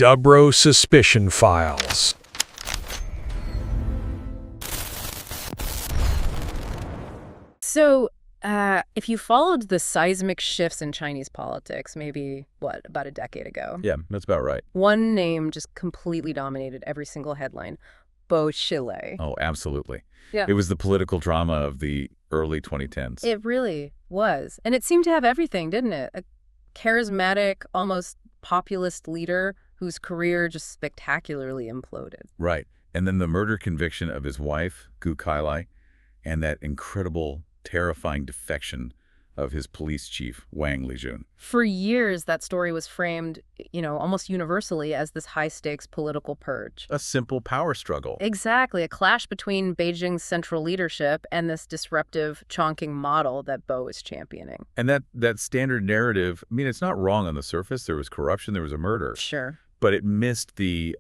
Dubro Suspicion Files. So, if you followed the seismic shifts in Chinese politics, maybe, about a decade ago? Yeah, that's about right. One name just completely dominated every single headline: Bo Xilai. Oh, absolutely. Yeah. It was the political drama of the early 2010s. It really was. And it seemed to have everything, didn't it? A charismatic, almost populist leader whose career just spectacularly imploded. Right. And then the murder conviction of his wife, 𝐏𝐂𝐃𝐂𝐓, and that incredible, terrifying defection of his police chief, Wang Lijun. For years, that story was framed, almost universally as this high-stakes political purge. A simple power struggle. Exactly, a clash between Beijing's central leadership and this disruptive Chongqing model that Bo is championing. And that standard narrative, I mean, it's not wrong on the surface. There was corruption, there was a murder. Sure. But it missed the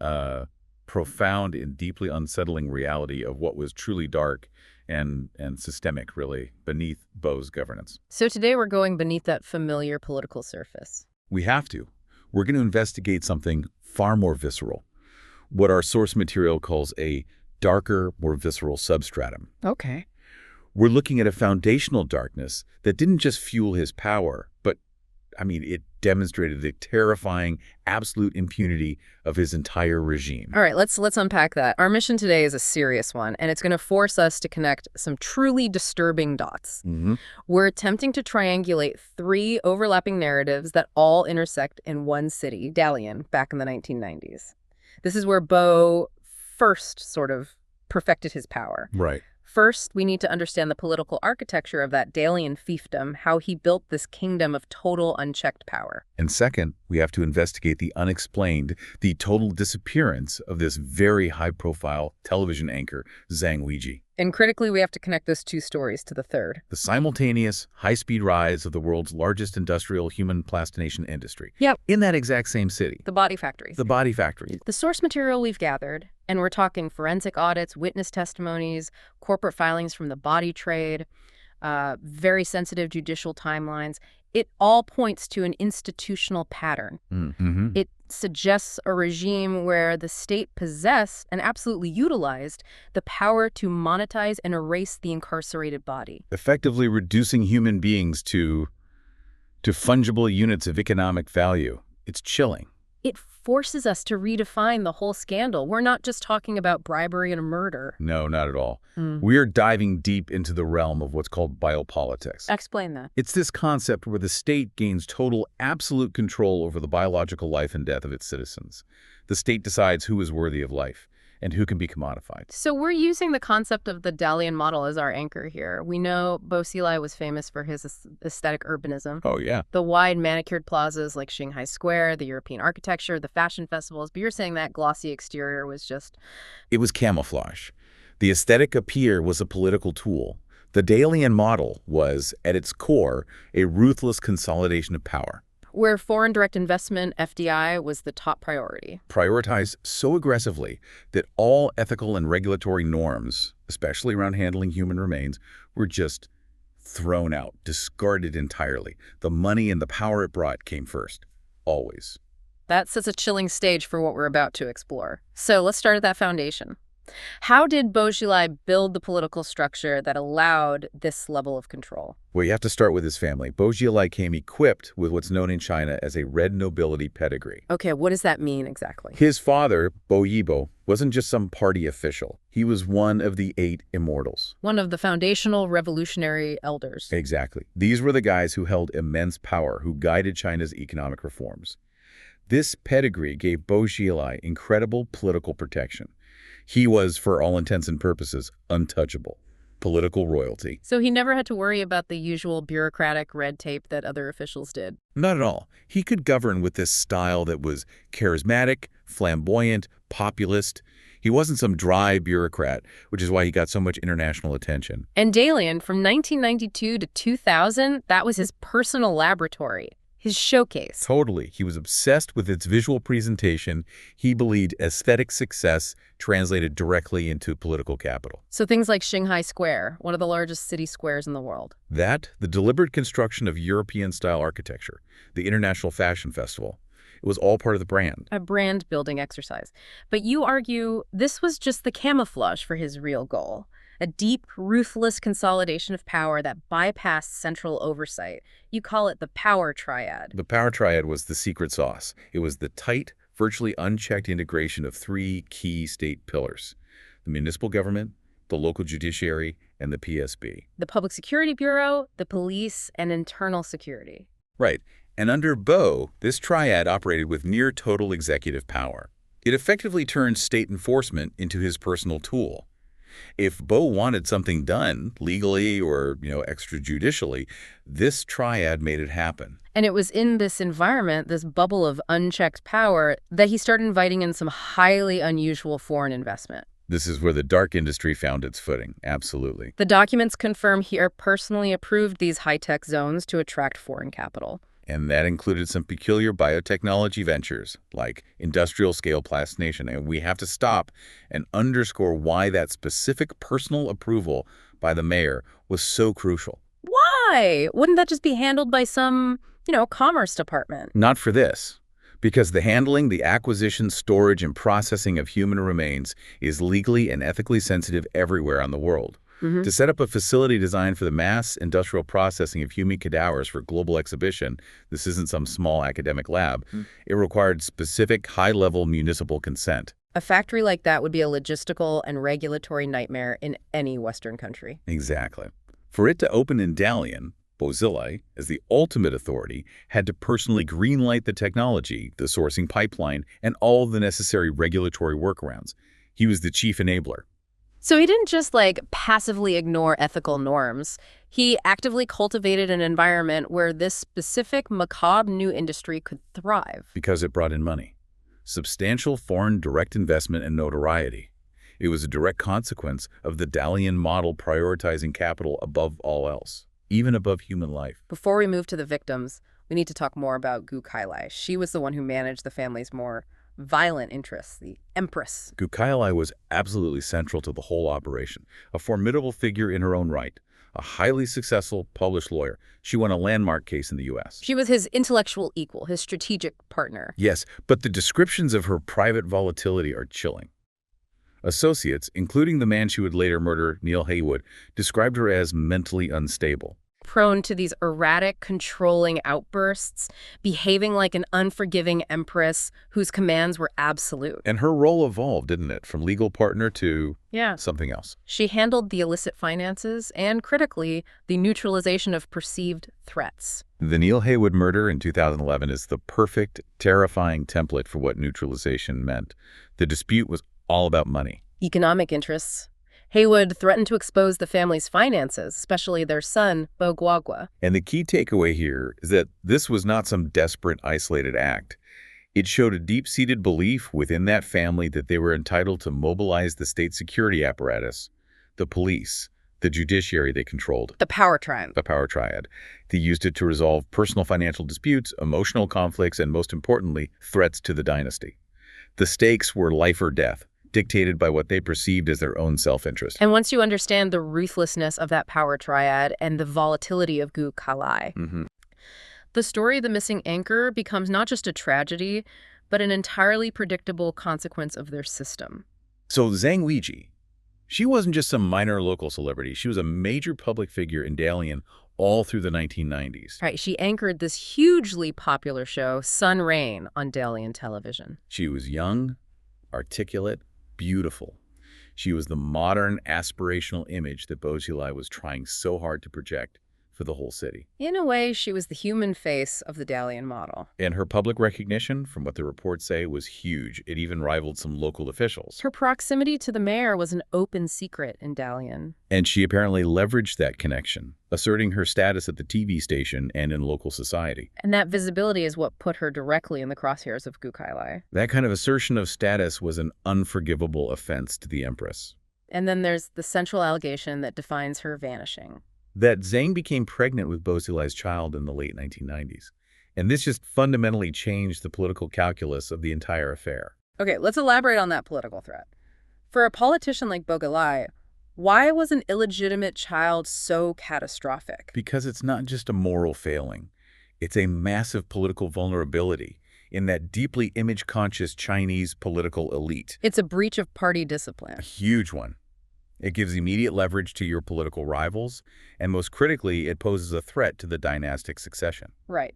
profound and deeply unsettling reality of what was truly dark and systemic, really, beneath Bo's governance. So today we're going beneath that familiar political surface. We have to. We're going to investigate something far more visceral, what our source material calls a darker, more visceral substratum. Okay. We're looking at a foundational darkness that didn't just fuel his power, but, it demonstrated the terrifying, absolute impunity of his entire regime. All right, let's unpack that. Our mission today is a serious one, and it's going to force us to connect some truly disturbing dots. Mm-hmm. We're attempting to triangulate three overlapping narratives that all intersect in one city, Dalian, back in the 1990s. This is where Bo first sort of perfected his power. Right. First, we need to understand the political architecture of that Dalian fiefdom, how he built this kingdom of total unchecked power. And second, we have to investigate the unexplained, the total disappearance of this very high-profile television anchor, Zhang Weijie. And critically, we have to connect those two stories to the third. The simultaneous, high-speed rise of the world's largest industrial human plastination industry. Yep. In that exact same city. The body factories. The body factories. The source material we've gathered, and we're talking forensic audits, witness testimonies, corporate filings from the body trade, very sensitive judicial timelines. It all points to an institutional pattern. Mm-hmm. It suggests a regime where the state possessed and absolutely utilized the power to monetize and erase the incarcerated body. Effectively reducing human beings to fungible units of economic value. It's chilling. It forces us to redefine the whole scandal. We're not just talking about bribery and murder. No, not at all. We are diving deep into the realm of what's called biopolitics. Explain that. It's this concept where the state gains total, absolute control over the biological life and death of its citizens. The state decides who is worthy of life and who can be commodified. So we're using the concept of the Dalian model as our anchor here. We know Bo Xilai was famous for his aesthetic urbanism. Oh, yeah. The wide manicured plazas like Shanghai Square, the European architecture, the fashion festivals. But you're saying that glossy exterior was just... It was camouflage. The aesthetic appeal was a political tool. The Dalian model was, at its core, a ruthless consolidation of power. Where foreign direct investment, FDI, was the top priority. Prioritized so aggressively that all ethical and regulatory norms, especially around handling human remains, were just thrown out, discarded entirely. The money and the power it brought came first, always. That sets a chilling stage for what we're about to explore. So let's start at that foundation. How did Bo Xilai build the political structure that allowed this level of control? Well, you have to start with his family. Bo Xilai came equipped with what's known in China as a red nobility pedigree. Okay, what does that mean exactly? His father, Bo Yibo, wasn't just some party official. He was one of the 8 immortals. One of the foundational revolutionary elders. Exactly. These were the guys who held immense power, who guided China's economic reforms. This pedigree gave Bo Xilai incredible political protection. He was, for all intents and purposes, untouchable. Political royalty. So he never had to worry about the usual bureaucratic red tape that other officials did? Not at all. He could govern with this style that was charismatic, flamboyant, populist. He wasn't some dry bureaucrat, which is why he got so much international attention. And Dalian, from 1992 to 2000, that was his personal laboratory. His showcase. Totally. He was obsessed with its visual presentation. He believed aesthetic success translated directly into political capital. So things like Shanghai Square, one of the largest city squares in the world. That, the deliberate construction of European-style architecture, the International Fashion Festival, It was all part of the brand. A brand-building exercise. But you argue this was just the camouflage for his real goal, a deep, ruthless consolidation of power that bypassed central oversight. You call it the power triad. The power triad was the secret sauce. It was the tight, virtually unchecked integration of three key state pillars: the municipal government, the local judiciary, and the PSB. The Public Security Bureau, the police, and internal security. Right. And under Bo, this triad operated with near total executive power. It effectively turned state enforcement into his personal tool. If Bo wanted something done, legally or, extrajudicially, this triad made it happen. And it was in this environment, this bubble of unchecked power, that he started inviting in some highly unusual foreign investment. This is where the dark industry found its footing, absolutely. The documents confirm he personally approved these high-tech zones to attract foreign capital. And that included some peculiar biotechnology ventures, like industrial-scale plastination. And we have to stop and underscore why that specific personal approval by the mayor was so crucial. Why? Wouldn't that just be handled by some, commerce department? Not for this. Because the handling, the acquisition, storage, and processing of human remains is legally and ethically sensitive everywhere on the world. To set up a facility designed for the mass industrial processing of human cadavers for global exhibition, this isn't some small academic lab. It required specific high-level municipal consent. A factory like that would be a logistical and regulatory nightmare in any Western country. Exactly. For it to open in Dalian, Bo Xilai, as the ultimate authority, had to personally greenlight the technology, the sourcing pipeline, and all the necessary regulatory workarounds. He was the chief enabler. So he didn't just, passively ignore ethical norms. He actively cultivated an environment where this specific macabre new industry could thrive. Because it brought in money. Substantial foreign direct investment and notoriety. It was a direct consequence of the Dalian model prioritizing capital above all else, even above human life. Before we move to the victims, we need to talk more about Kailai. She was the one who managed the family's more violent interests, the Empress. Kailai was absolutely central to the whole operation, a formidable figure in her own right, a highly successful published lawyer. She won a landmark case in the U.S. She was his intellectual equal, his strategic partner. Yes, but the descriptions of her private volatility are chilling. Associates, including the man she would later murder, 𝐏𝐿, described her as mentally unstable. Prone to these erratic, controlling outbursts, behaving like an unforgiving empress whose commands were absolute. And her role evolved, didn't it? From legal partner to something else. She handled the illicit finances and, critically, the neutralization of perceived threats. The 𝐏𝐿 murder in 2011 is the perfect, terrifying template for what neutralization meant. The dispute was all about money. Economic interests. 𝐏𝐿 threatened to expose the family's finances, especially their son, Bo Xilai. And the key takeaway here is that this was not some desperate, isolated act. It showed a deep-seated belief within that family that they were entitled to mobilize the state security apparatus, the police, the judiciary they controlled. The power triad. The power triad. They used it to resolve personal financial disputes, emotional conflicts, and most importantly, threats to the dynasty. The stakes were life or death, dictated by what they perceived as their own self-interest. And once you understand the ruthlessness of that power triad and the volatility of Kailai, the story of the missing anchor becomes not just a tragedy, but an entirely predictable consequence of their system. So Zhang Weijie, she wasn't just some minor local celebrity. She was a major public figure in Dalian all through the 1990s. Right, she anchored this hugely popular show, Sun Rain, on Dalian television. She was young, articulate, beautiful. She was the modern, aspirational image that Bo Xilai was trying so hard to project for the whole city. In a way, she was the human face of the Dalian model. And her public recognition, from what the reports say, was huge. It even rivaled some local officials. Her proximity to the mayor was an open secret in Dalian. And she apparently leveraged that connection, asserting her status at the TV station and in local society. And that visibility is what put her directly in the crosshairs of Kailai. That kind of assertion of status was an unforgivable offense to the Empress. And then there's the central allegation that defines her vanishing. That Zhang became pregnant with Bo Xilai's child in the late 1990s. And this just fundamentally changed the political calculus of the entire affair. Okay, let's elaborate on that political threat. For a politician like Bo Xilai, why was an illegitimate child so catastrophic? Because it's not just a moral failing. It's a massive political vulnerability. in that deeply image-conscious Chinese political elite. It's a breach of party discipline. A huge one. It gives immediate leverage to your political rivals, and most critically, it poses a threat to the dynastic succession. Right.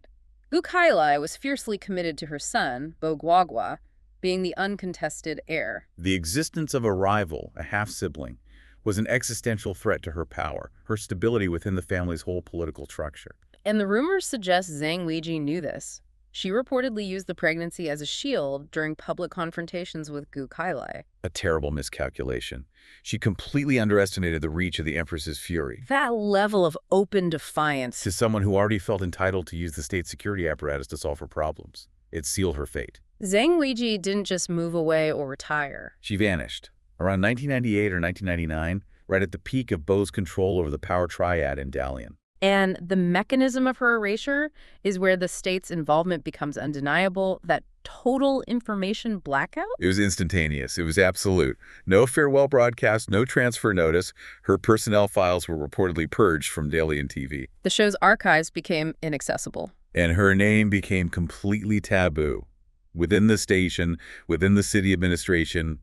𝐏𝐃𝐂𝐓 was fiercely committed to her son, Bo Xilai, being the uncontested heir. The existence of a rival, a half-sibling, was an existential threat to her power, her stability within the family's whole political structure. And the rumors suggest Zhang Weijie knew this. She reportedly used the pregnancy as a shield during public confrontations with 𝐏𝐃𝐂𝐓. A terrible miscalculation. She completely underestimated the reach of the Empress's fury. That level of open defiance. To someone who already felt entitled to use the state security apparatus to solve her problems. It sealed her fate. Zhang Weijie didn't just move away or retire. She vanished. Around 1998 or 1999, right at the peak of Bo's control over the power triad in Dalian. And the mechanism of her erasure is where the state's involvement becomes undeniable, that total information blackout? It was instantaneous. It was absolute. No farewell broadcast, no transfer notice. Her personnel files were reportedly purged from Dalian TV. The show's archives became inaccessible. And her name became completely taboo. Within the station, within the city administration,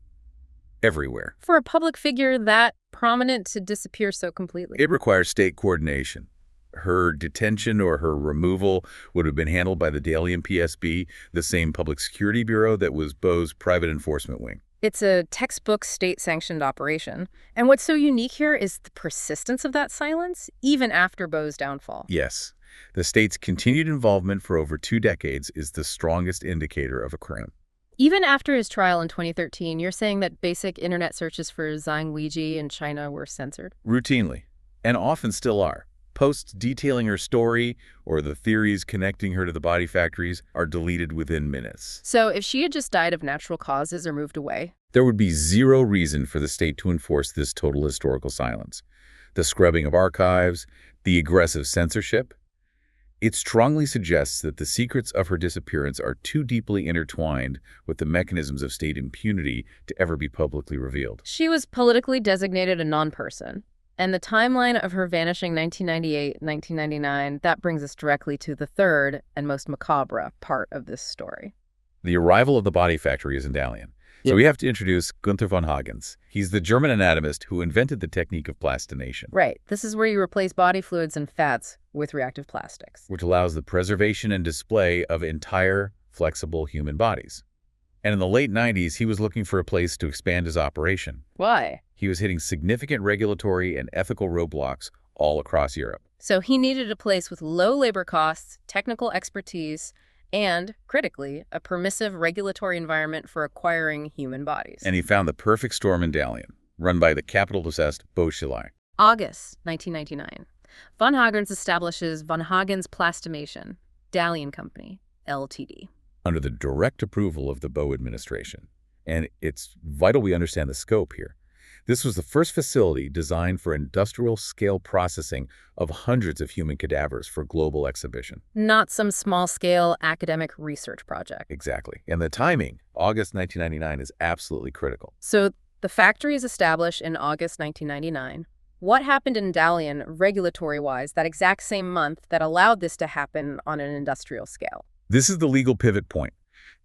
everywhere. For a public figure that prominent to disappear so completely. It requires state coordination. Her detention or her removal would have been handled by the Dalian PSB, the same public security bureau that was Bo's private enforcement wing. It's a textbook state-sanctioned operation. And what's so unique here is the persistence of that silence, even after Bo's downfall. Yes. The state's continued involvement for over 2 decades is the strongest indicator of a crime. Even after his trial in 2013, you're saying that basic internet searches for Zhang Weijie in China were censored? Routinely, and often still are. Posts detailing her story or the theories connecting her to the body factories are deleted within minutes. So if she had just died of natural causes or moved away? There would be zero reason for the state to enforce this total historical silence. The scrubbing of archives, the aggressive censorship. It strongly suggests that the secrets of her disappearance are too deeply intertwined with the mechanisms of state impunity to ever be publicly revealed. She was politically designated a non-person. And the timeline of her vanishing 1998-1999, that brings us directly to the third and most macabre part of this story. The arrival of the body factory is in Dalian. So we have to introduce Günther von Hagens. He's the German anatomist who invented the technique of plastination. Right. This is where you replace body fluids and fats with reactive plastics, which allows the preservation and display of entire, flexible human bodies. And in the late 90s, he was looking for a place to expand his operation. Why? He was hitting significant regulatory and ethical roadblocks all across Europe. So he needed a place with low labor costs, technical expertise, and, critically, a permissive regulatory environment for acquiring human bodies. And he found the perfect storm in Dalian, run by the capital-obsessed Bo Xilai. August 1999. Von Hagens establishes Von Hagens Plastimation, Dalian Company, Ltd. Under the direct approval of the Bo administration. And it's vital we understand the scope here. This was the first facility designed for industrial-scale processing of hundreds of human cadavers for global exhibition. Not some small-scale academic research project. Exactly. And the timing, August 1999, is absolutely critical. So the factory is established in August 1999. What happened in Dalian, regulatory-wise, that exact same month that allowed this to happen on an industrial scale? This is the legal pivot point.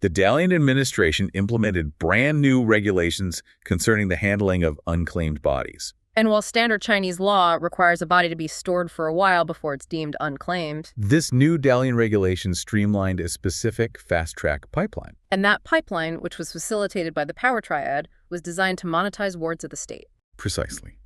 The Dalian administration implemented brand new regulations concerning the handling of unclaimed bodies. And while standard Chinese law requires a body to be stored for a while before it's deemed unclaimed, this new Dalian regulation streamlined a specific fast-track pipeline. And that pipeline, which was facilitated by the power triad, was designed to monetize wards of the state. Precisely.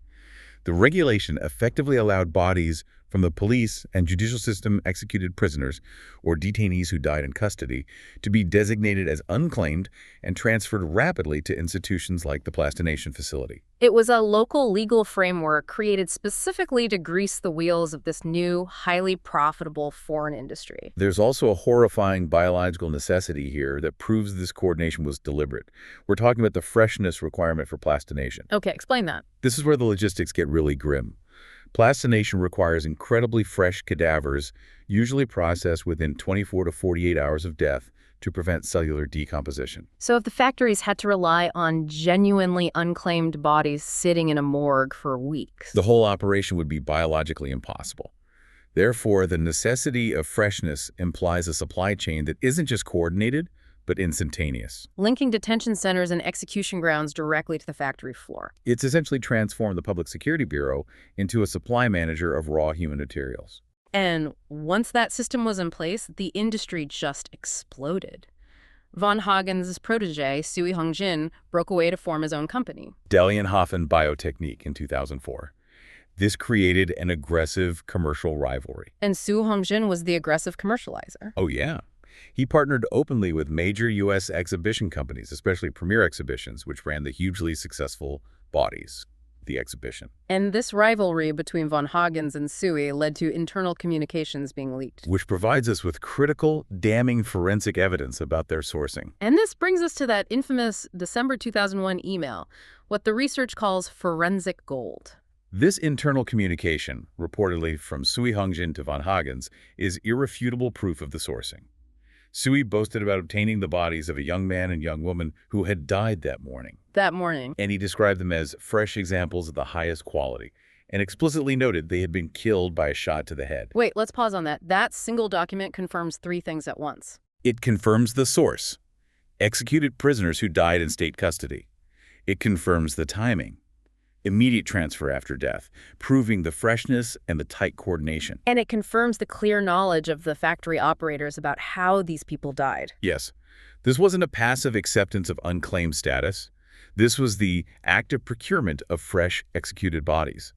The regulation effectively allowed bodies from the police and judicial system executed prisoners or detainees who died in custody to be designated as unclaimed and transferred rapidly to institutions like the plastination facility. It was a local legal framework created specifically to grease the wheels of this new, highly profitable foreign industry. There's also a horrifying biological necessity here that proves this coordination was deliberate. We're talking about the freshness requirement for plastination. Okay, explain that. This is where the logistics get really grim. Plastination requires incredibly fresh cadavers, usually processed within 24 to 48 hours of death, to prevent cellular decomposition. So if the factories had to rely on genuinely unclaimed bodies sitting in a morgue for weeks, the whole operation would be biologically impossible. Therefore, the necessity of freshness implies a supply chain that isn't just coordinated, but instantaneous. Linking detention centers and execution grounds directly to the factory floor. It's essentially transformed the Public Security Bureau into a supply manager of raw human materials. And once that system was in place, the industry just exploded. Von Hagen's protege, Sui Hongjin, broke away to form his own company. Dalian Biotechnique in 2004. This created an aggressive commercial rivalry. And Sui Hongjin was the aggressive commercializer. Oh, yeah. He partnered openly with major U.S. exhibition companies, especially Premier Exhibitions, which ran the hugely successful Bodies, the exhibition. And this rivalry between von Hagens and Sui led to internal communications being leaked. Which provides us with critical, damning forensic evidence about their sourcing. And this brings us to that infamous December 2001 email, what the research calls forensic gold. This internal communication, reportedly from Sui Hongjin to von Hagens, is irrefutable proof of the sourcing. Sui boasted about obtaining the bodies of a young man and young woman who had died that morning. And he described them as fresh examples of the highest quality, and explicitly noted they had been killed by a shot to the head. Wait, let's pause on that. That single document confirms three things at once. It confirms the source, executed prisoners who died in state custody. It confirms the timing, immediate transfer after death, proving the freshness and the tight coordination. And it confirms the clear knowledge of the factory operators about how these people died. Yes. This wasn't a passive acceptance of unclaimed status. This was the active procurement of fresh, executed bodies.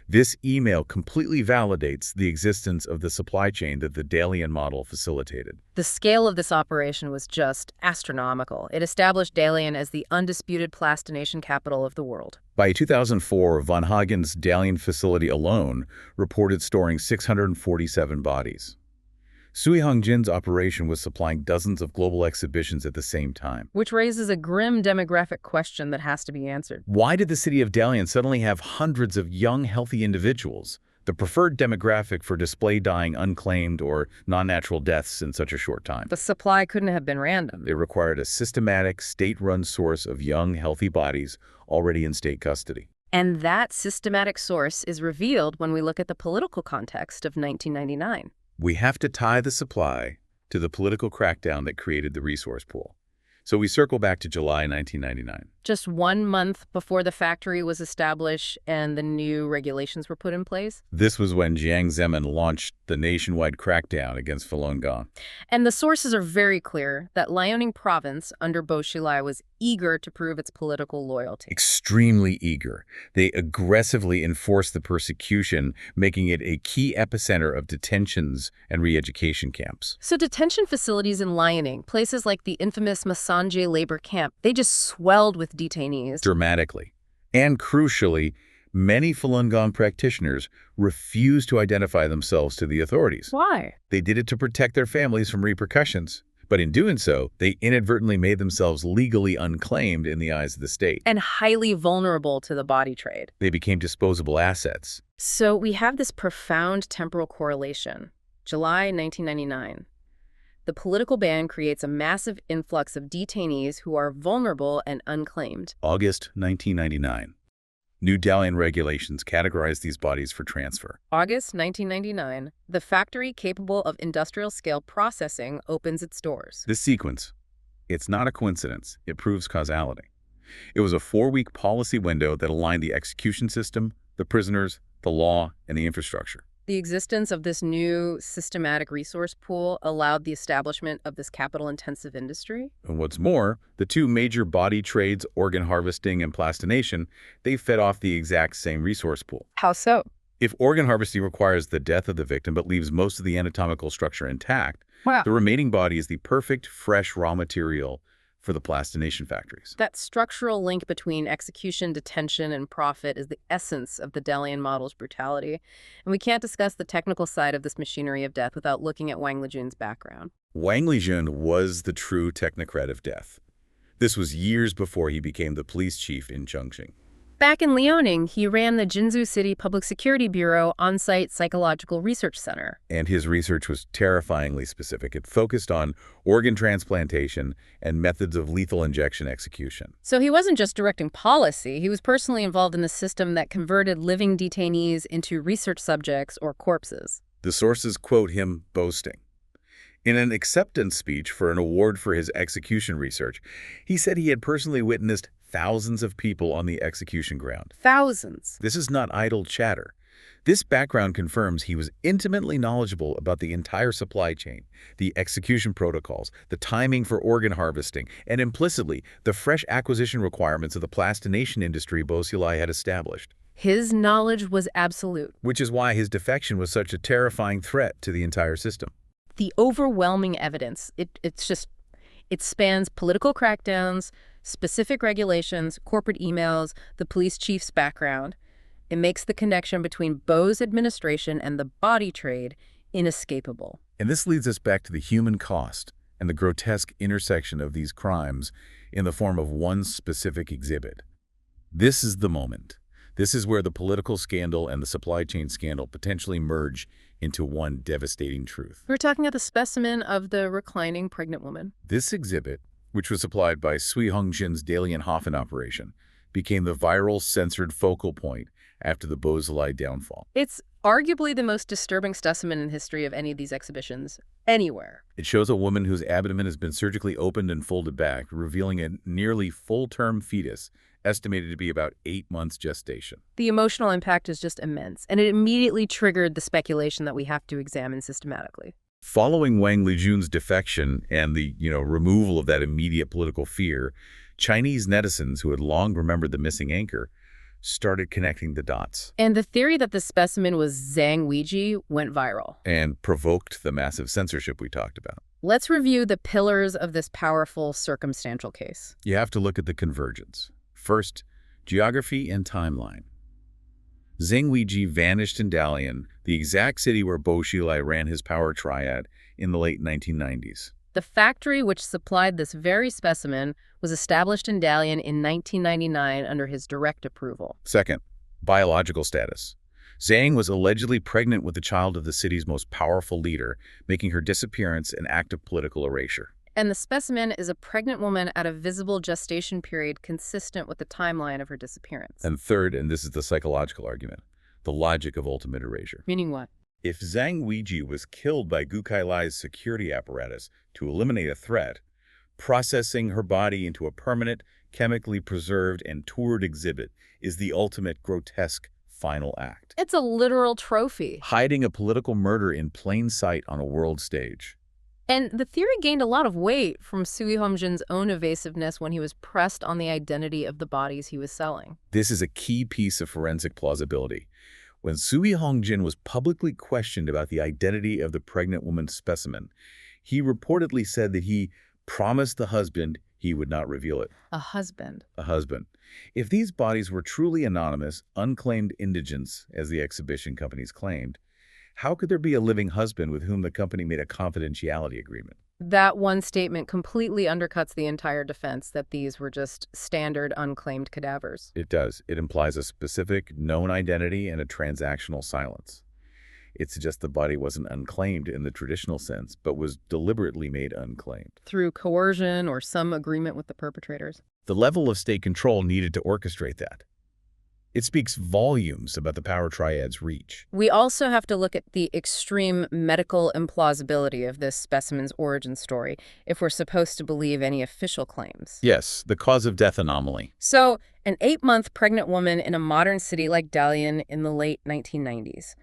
This email completely validates the existence of the supply chain that the Dalian model facilitated. The scale of this operation was just astronomical. It established Dalian as the undisputed plastination capital of the world. By 2004, von Hagen's Dalian facility alone reported storing 647 bodies. Sui Hongjin's operation was supplying dozens of global exhibitions at the same time. Which raises a grim demographic question that has to be answered. Why did the city of Dalian suddenly have hundreds of young, healthy individuals, the preferred demographic for display dying unclaimed or non-natural deaths in such a short time? The supply couldn't have been random. It required a systematic, state-run source of young, healthy bodies already in state custody. And that systematic source is revealed when we look at the political context of 1999. We have to tie the supply to the political crackdown that created the resource pool. So we circle back to July 1999. Just 1 month before the factory was established and the new regulations were put in place. This was when Jiang Zemin launched the nationwide crackdown against Falun Gong. And the sources are very clear that Liaoning province under Bo Xilai was eager to prove its political loyalty. Extremely eager. They aggressively enforced the persecution, making it a key epicenter of detentions and re-education camps. So detention facilities in Liaoning, places like the infamous Masanje labor camp, they just swelled with detainees. Dramatically. And crucially, many Falun Gong practitioners refused to identify themselves to the authorities. Why? They did it to protect their families from repercussions. But in doing so, they inadvertently made themselves legally unclaimed in the eyes of the state. And highly vulnerable to the body trade. They became disposable assets. So we have this profound temporal correlation. July 1999. The political ban creates a massive influx of detainees who are vulnerable and unclaimed. August 1999. New Dalian regulations categorize these bodies for transfer. August 1999. The factory capable of industrial-scale processing opens its doors. This sequence, it's not a coincidence. It proves causality. It was a 4-week policy window that aligned the execution system, the prisoners, the law, and the infrastructure. The existence of this new systematic resource pool allowed the establishment of this capital-intensive industry. And what's more, the two major body trades, organ harvesting and plastination, they fed off the exact same resource pool. How so? If organ harvesting requires the death of the victim but leaves most of the anatomical structure intact, Wow. the remaining body is the perfect, fresh raw material for the plastination factories. That structural link between execution, detention, and profit is the essence of the Dalian model's brutality. And we can't discuss the technical side of this machinery of death without looking at Wang Lijun's background. Wang Lijun was the true technocrat of death. This was years before he became the police chief in Chongqing. Back in Liaoning, he ran the Jinzhou City Public Security Bureau on-site psychological research center. And his research was terrifyingly specific. It focused on organ transplantation and methods of lethal injection execution. So he wasn't just directing policy, he was personally involved in the system that converted living detainees into research subjects or corpses. The sources quote him boasting. In an acceptance speech for an award for his execution research, he said he had personally witnessed thousands of people on the execution ground. Thousands. This is not idle chatter. This background confirms he was intimately knowledgeable about the entire supply chain, the execution protocols, the timing for organ harvesting, and implicitly, the fresh acquisition requirements of the plastination industry Bo Xilai had established. His knowledge was absolute. Which is why his defection was such a terrifying threat to the entire system. The overwhelming evidence, it spans political crackdowns, specific regulations, corporate emails, the police chief's background. It makes the connection between Bo's administration and the body trade inescapable. And this leads us back to the human cost and the grotesque intersection of these crimes in the form of one specific exhibit. This is the moment. This is where the political scandal and the supply chain scandal potentially merge into one devastating truth. We're talking about the specimen of the reclining pregnant woman. This exhibit, which was supplied by Sui Hongjin's Dalian operation, became the viral censored focal point after the Bo Xilai downfall. It's arguably the most disturbing specimen in history of any of these exhibitions, anywhere. It shows a woman whose abdomen has been surgically opened and folded back, revealing a nearly full-term fetus, estimated to be about 8 months gestation. The emotional impact is just immense, and it immediately triggered the speculation that we have to examine systematically. Following Wang Lijun's defection and the, removal of that immediate political fear, Chinese netizens who had long remembered the missing anchor started connecting the dots. And the theory that the specimen was Zhang Weijie went viral. And provoked the massive censorship we talked about. Let's review the pillars of this powerful circumstantial case. You have to look at the convergence. First, geography and timeline. Zhang Weijie vanished in Dalian, the exact city where Bo Xilai ran his power triad in the late 1990s. The factory which supplied this very specimen was established in Dalian in 1999 under his direct approval. Second, biological status. Zhang was allegedly pregnant with the child of the city's most powerful leader, making her disappearance an act of political erasure. And the specimen is a pregnant woman at a visible gestation period consistent with the timeline of her disappearance. And third, and this is the psychological argument, the logic of ultimate erasure. Meaning what? If Zhang Weijie was killed by Kailai's security apparatus to eliminate a threat, processing her body into a permanent, chemically preserved and toured exhibit is the ultimate grotesque final act. It's a literal trophy. Hiding a political murder in plain sight on a world stage. And the theory gained a lot of weight from Sui Hongjin's own evasiveness when he was pressed on the identity of the bodies he was selling. This is a key piece of forensic plausibility. When Sui Hongjin was publicly questioned about the identity of the pregnant woman's specimen, he reportedly said that he promised the husband he would not reveal it. A husband. A husband. If these bodies were truly anonymous, unclaimed indigents, as the exhibition companies claimed, how could there be a living husband with whom the company made a confidentiality agreement? That one statement completely undercuts the entire defense that these were just standard unclaimed cadavers. It does. It implies a specific known identity and a transactional silence. It suggests the body wasn't unclaimed in the traditional sense, but was deliberately made unclaimed. Through coercion or some agreement with the perpetrators. The level of state control needed to orchestrate that. It speaks volumes about the power triad's reach. We also have to look at the extreme medical implausibility of this specimen's origin story if we're supposed to believe any official claims. Yes, the cause of death anomaly. So, an 8-month pregnant woman in a modern city like Dalian in the late 1990s.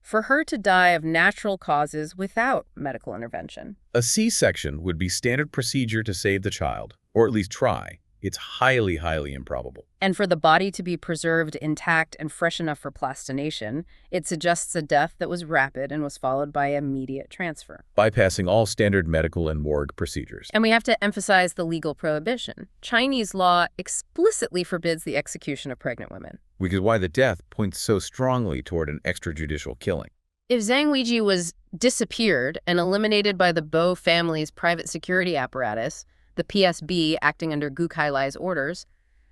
For her to die of natural causes without medical intervention. A C-section would be standard procedure to save the child, or at least try. It's highly, highly improbable. And for the body to be preserved intact and fresh enough for plastination, it suggests a death that was rapid and was followed by immediate transfer. Bypassing all standard medical and morgue procedures. And we have to emphasize the legal prohibition. Chinese law explicitly forbids the execution of pregnant women. Which is why the death points so strongly toward an extrajudicial killing. If Zhang Weijie was disappeared and eliminated by the Bo family's private security apparatus, the PSB acting under Kailai's orders,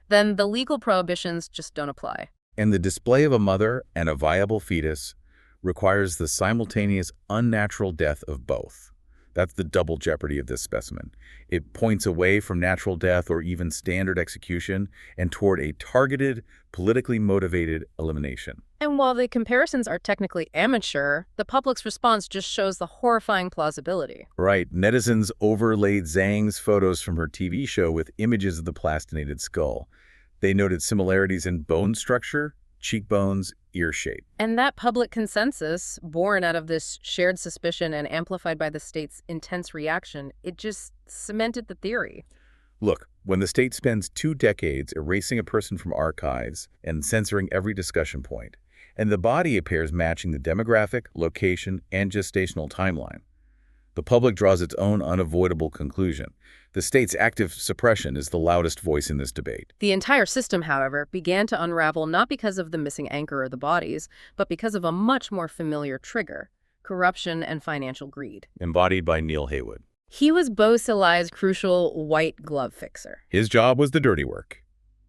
then the legal prohibitions just don't apply. And the display of a mother and a viable fetus requires the simultaneous unnatural death of both. That's the double jeopardy of this specimen. It points away from natural death or even standard execution and toward a targeted, politically motivated elimination. And while the comparisons are technically amateur, the public's response just shows the horrifying plausibility. Right. Netizens overlaid Zhang's photos from her TV show with images of the plastinated skull. They noted similarities in bone structure, cheekbones, ear shape. And that public consensus, born out of this shared suspicion and amplified by the state's intense reaction, it just cemented the theory. Look, when the state spends 2 decades erasing a person from archives and censoring every discussion point, and the body appears matching the demographic, location, and gestational timeline, the public draws its own unavoidable conclusion. The state's active suppression is the loudest voice in this debate. The entire system, however, began to unravel not because of the missing anchor or the bodies, but because of a much more familiar trigger: corruption and financial greed. Embodied by Neil Haywood. He was Bo Xilai's crucial white glove fixer. His job was the dirty work,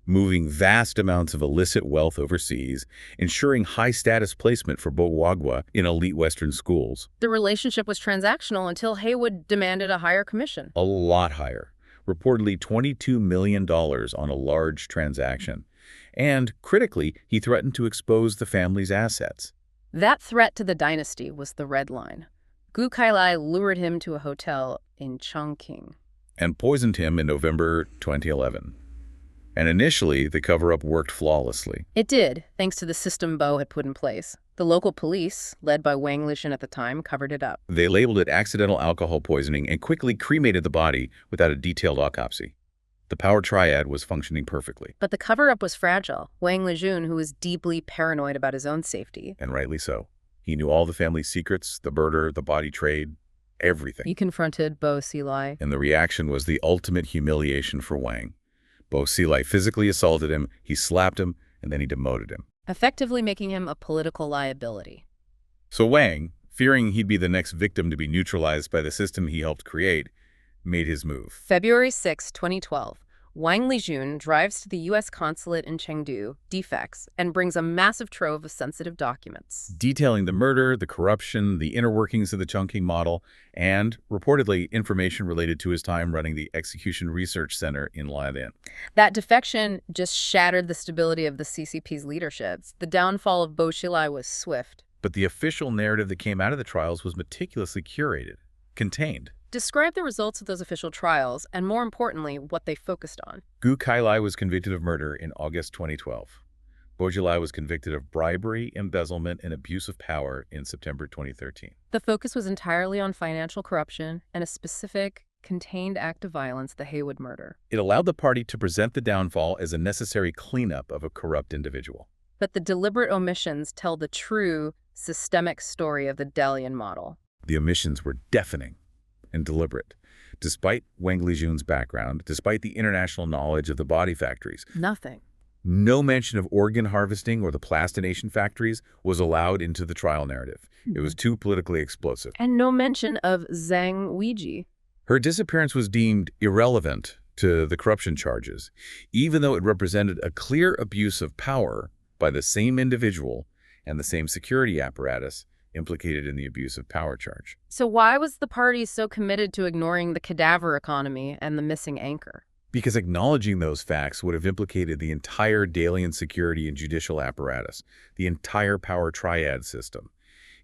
moving vast amounts of illicit wealth overseas, ensuring high-status placement for Bo Xilai in elite Western schools. The relationship was transactional until Haywood demanded a higher commission. A lot higher, reportedly $22 million on a large transaction. And, critically, he threatened to expose the family's assets. That threat to the dynasty was the red line. Kailai lured him to a hotel in Chongqing And poisoned him in November 2011. And initially, the cover-up worked flawlessly. It did, thanks to the system Bo had put in place. The local police, led by Wang Weijie at the time, covered it up. They labeled it accidental alcohol poisoning and quickly cremated the body without a detailed autopsy. The power triad was functioning perfectly. But the cover-up was fragile. Wang Weijie, who was deeply paranoid about his own safety. And rightly so. He knew all the family's secrets, the murder, the body trade, everything. He confronted Bo Xilai. And the reaction was the ultimate humiliation for Wang. Bo Xilai physically assaulted him, he slapped him, and then he demoted him. Effectively making him a political liability. So Wang, fearing he'd be the next victim to be neutralized by the system he helped create, made his move. February 6, 2012, Wang Weijie drives to the U.S. consulate in Chengdu, defects, and brings a massive trove of sensitive documents. Detailing the murder, the corruption, the inner workings of the Chongqing model, and, reportedly, information related to his time running the Execution Research Center in Dalian. That defection just shattered the stability of the CCP's leadership. The downfall of Bo Xilai was swift. But the official narrative that came out of the trials was meticulously curated, contained. Describe the results of those official trials, and more importantly, what they focused on. Kailai was convicted of murder in August 2012. Bo Xilai was convicted of bribery, embezzlement, and abuse of power in September 2013. The focus was entirely on financial corruption and a specific, contained act of violence, the Haywood murder. It allowed the party to present the downfall as a necessary cleanup of a corrupt individual. But the deliberate omissions tell the true, systemic story of the Dalian model. The omissions were deafening and deliberate. Despite Wang Weijie's background, despite the international knowledge of the body factories, Nothing. no mention of organ harvesting or the plastination factories was allowed into the trial narrative. It was too politically explosive. And no mention of Zhang Weijie. Her disappearance was deemed irrelevant to the corruption charges, even though it represented a clear abuse of power by the same individual and the same security apparatus implicated in the abuse of power charge. So why was the party so committed to ignoring the cadaver economy and the missing anchor? Because acknowledging those facts would have implicated the entire Dalian security and judicial apparatus, the entire power triad system.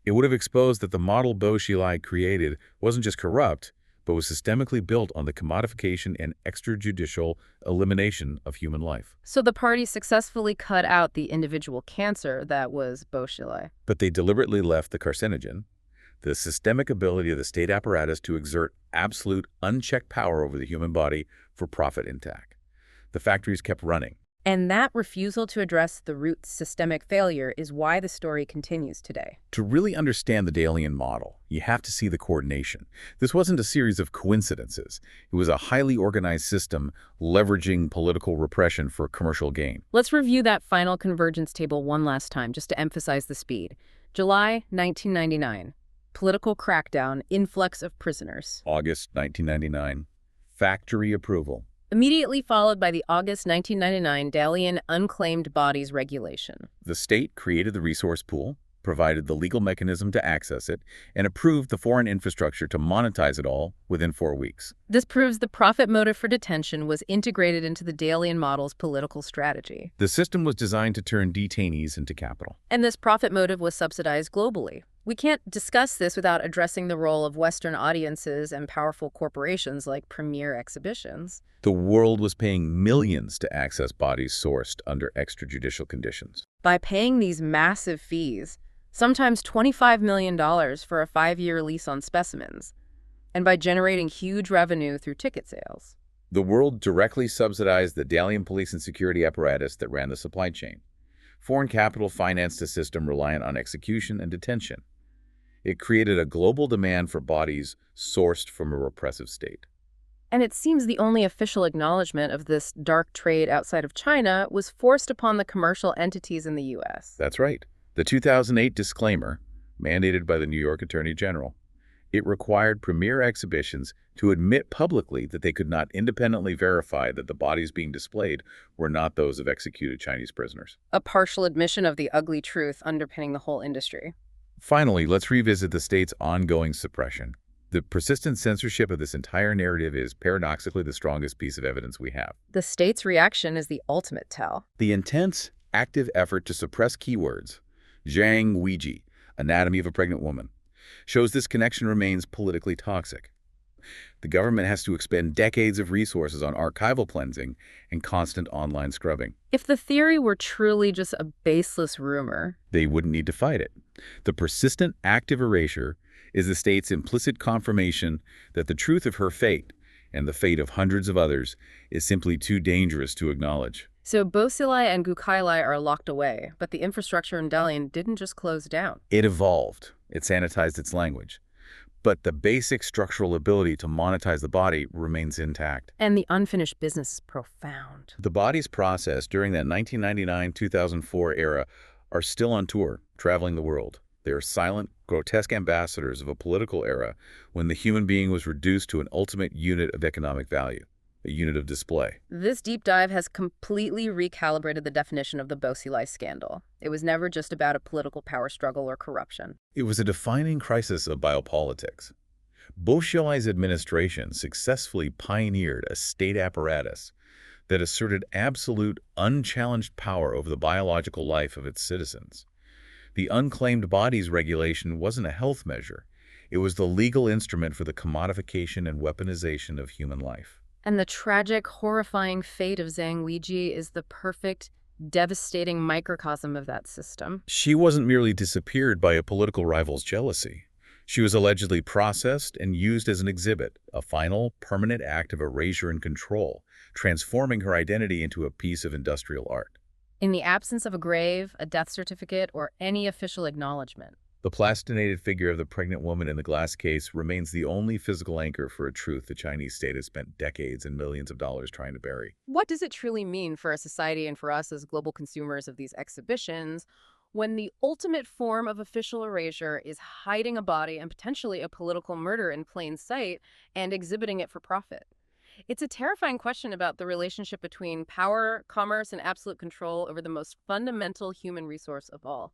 It would have exposed that the model Bo Xilai created wasn't just corrupt, but was systemically built on the commodification and extrajudicial elimination of human life. So the party successfully cut out the individual cancer that was Bo Xilai. But they deliberately left the carcinogen, the systemic ability of the state apparatus to exert absolute, unchecked power over the human body for profit intact. The factories kept running. And that refusal to address the root systemic failure is why the story continues today. To really understand the Dalian model, you have to see the coordination. This wasn't a series of coincidences. It was a highly organized system leveraging political repression for commercial gain. Let's review that final convergence table one last time, just to emphasize the speed. July 1999. Political crackdown, influx of prisoners. August 1999. Factory approval. Immediately followed by the August 1999 Dalian Unclaimed Bodies Regulation. The state created the resource pool, provided the legal mechanism to access it and approved the foreign infrastructure to monetize it all within 4 weeks. This proves the profit motive for detention was integrated into the Dalian model's political strategy. The system was designed to turn detainees into capital. And this profit motive was subsidized globally. We can't discuss this without addressing the role of Western audiences and powerful corporations like premier exhibitions. The world was paying millions to access bodies sourced under extrajudicial conditions. By paying these massive fees, sometimes $25 million for a 5-year lease on specimens, and by generating huge revenue through ticket sales. The world directly subsidized the Dalian police and security apparatus that ran the supply chain. Foreign capital financed a system reliant on execution and detention. It created a global demand for bodies sourced from a repressive state. And it seems the only official acknowledgement of this dark trade outside of China was forced upon the commercial entities in the U.S. That's right. The 2008 disclaimer, mandated by the New York Attorney General, it required premier exhibitions to admit publicly that they could not independently verify that the bodies being displayed were not those of executed Chinese prisoners. A partial admission of the ugly truth underpinning the whole industry. Finally, let's revisit the state's ongoing suppression. The persistent censorship of this entire narrative is paradoxically the strongest piece of evidence we have. The state's reaction is the ultimate tell. The intense, active effort to suppress keywords, Zhang Weijie, anatomy of a pregnant woman, shows this connection remains politically toxic. The government has to expend decades of resources on archival cleansing and constant online scrubbing. If the theory were truly just a baseless rumor, they wouldn't need to fight it. The persistent, active erasure is the state's implicit confirmation that the truth of her fate and the fate of hundreds of others is simply too dangerous to acknowledge. So Bo Xilai and 𝐏𝐃𝐂𝐄𝐓 are locked away, but the infrastructure in Dalian didn't just close down. It evolved. It sanitized its language. But the basic structural ability to monetize the body remains intact. And the unfinished business is profound. The bodies processed during that 1999-2004 era are still on tour, traveling the world. They are silent, grotesque ambassadors of a political era when the human being was reduced to an ultimate unit of economic value, a unit of display. This deep dive has completely recalibrated the definition of the Bo Xilai scandal. It was never just about a political power struggle or corruption. It was a defining crisis of biopolitics. Bo Xilai's administration successfully pioneered a state apparatus that asserted absolute, unchallenged power over the biological life of its citizens. The unclaimed bodies regulation wasn't a health measure. It was the legal instrument for the commodification and weaponization of human life. And the tragic, horrifying fate of Zhang Weijie is the perfect, devastating microcosm of that system. She wasn't merely disappeared by a political rival's jealousy. She was allegedly processed and used as an exhibit, a final, permanent act of erasure and control, transforming her identity into a piece of industrial art. In the absence of a grave, a death certificate, or any official acknowledgement. The plastinated figure of the pregnant woman in the glass case remains the only physical anchor for a truth the Chinese state has spent decades and millions of dollars trying to bury. What does it truly mean for a society and for us as global consumers of these exhibitions when the ultimate form of official erasure is hiding a body and potentially a political murder in plain sight and exhibiting it for profit? It's a terrifying question about the relationship between power, commerce, and absolute control over the most fundamental human resource of all.